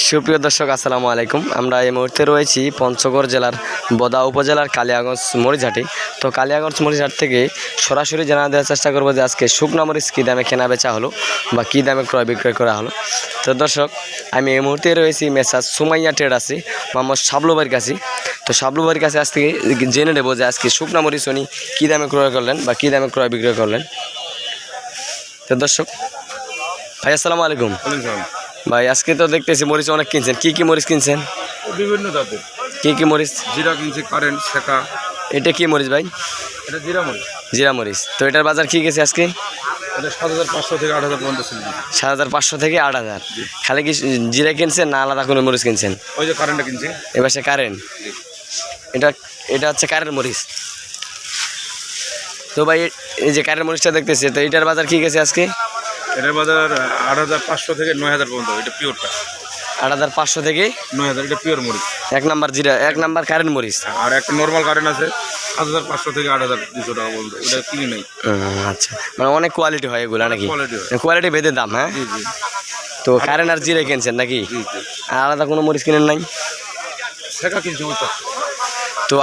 সুপ্রিয় দর্শক আসসালামু আলাইকুম। আমরা এই মুহূর্তে রয়েছি পঞ্চগড় জেলার বদা উপজেলার কালিয়াগঞ্জ মরিচহাটে। তো কালিয়াগঞ্জ মরিচহাট থেকে সরাসরি জানা দেওয়ার চেষ্টা করবো যে আজকে শুকনা মরিচ কী দামে কেনা বেচা হলো বা কী দামে ক্রয় বিক্রয় করা হলো। তো দর্শক, আমি এই মুহূর্তে রয়েছি মেসাজ সুমাইয়া ট্রেডার্সে মোহাম্মদ শাবলু ভাইয়ের কাছে। তো শাবলু ভাইয়ের কাছে আজ থেকে জেনে নেবো যে আজকে শুকনা মরিচ উনি কী দামে ক্রয় করলেন বা কী দামে ক্রয় বিক্রয় করলেন। তো দর্শক ভাই আসসালামু আলাইকুম। ভাই আজকে তো দেখতেছি মরিচ অনেক কিনছেন, কি মরিচ কিনছেন? বিভিন্ন জাতের। কি মরিচ? জিরা কিনছি, কারেন্ট, শেখা। এটা কি মরিচ ভাই? এটা জিরা মরিচ। জিরা মরিচ। তো এটার বাজার কি গেছে আজকে? এটা 7,500 থেকে 8,000 পর্যন্ত ছিল। 7,500 থেকে 8,000। খালি কি জিরা কিনছেন না আলাদা কোনো মরিচ কিনছেন? ওই যে কারেন্টটা কিনছি। এবার সে কারেন্ট, এটা হচ্ছে কারেন্ট মরিচ। তো ভাই এই যে কারেন্ট মরিচটা দেখতেছি, তো এটার বাজার কি গেছে আজকে? এটার বাজার 8,500 থেকে 9,000 পর্যন্ত। এটা পিওরটা 8,500 থেকে 9,000। এটা পিওর মরিচ। এক নাম্বার জিরা, এক নাম্বার কারেন্ট মরিচ। আর একটা নর্মাল কারেন্ট আছে 7,500 থেকে 8,200 টাকা পর্যন্ত। ওটা কিনি নাই। আচ্ছা, মানে অনেক কোয়ালিটি হয় এগুলো নাকি? কোয়ালিটি কোয়ালিটি ভেদে দাম। হ্যাঁ, জি জি। তো কারেন্ট আর জিরা কিনছেন নাকি? জি জি। আর আলাদা কোনো মরিচ কিনেন নাই? শেখা কিনছি ওইটা। তো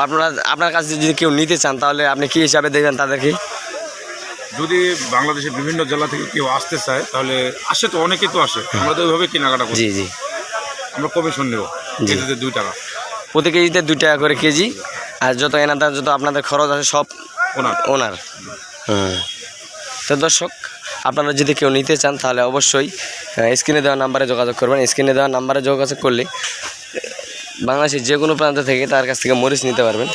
আপনার কাছে যদি কেউ নিতে চান তাহলে আপনি কী হিসাবে দেবেন তাদেরকে? যদি বাংলাদেশের বিভিন্ন জেলা থেকে কেউ আসতে চায় তাহলে আসে, তো অনেকে তো আসে, আমরা তো ওইভাবে কেনাকাটা করি। জি জি। আমরা কমিশন নেব কেজিতে 2 টাকা। প্রতি কেজিতে 2 টাকা করে কেজি। আর যত এনাদার যত আপনাদের খরচ আছে সব ওনার। তো দর্শক, আপনারা যদি কেউ নিতে চান তাহলে অবশ্যই স্ক্রিনে দেওয়া নাম্বারে যোগাযোগ করবেন। স্ক্রিনে দেওয়া নাম্বারে যোগাযোগ করলে বাংলাদেশের যে কোনো প্রান্ত থেকে তার কাছ থেকে মরিচ নিতে পারবেন।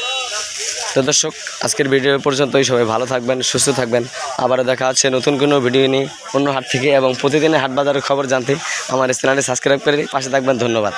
তো দর্শক, আজকের ভিডিও পর্যন্তই। সবাই ভালো থাকবেন, সুস্থ থাকবেন। আবারও দেখা হচ্ছে নতুন কোনো ভিডিও নিয়ে অন্য হাট থেকে, এবং প্রতিদিনের হাট বাজারের খবর জানতে আমার চ্যানেলটি সাবস্ক্রাইব করে পাশে থাকবেন। ধন্যবাদ।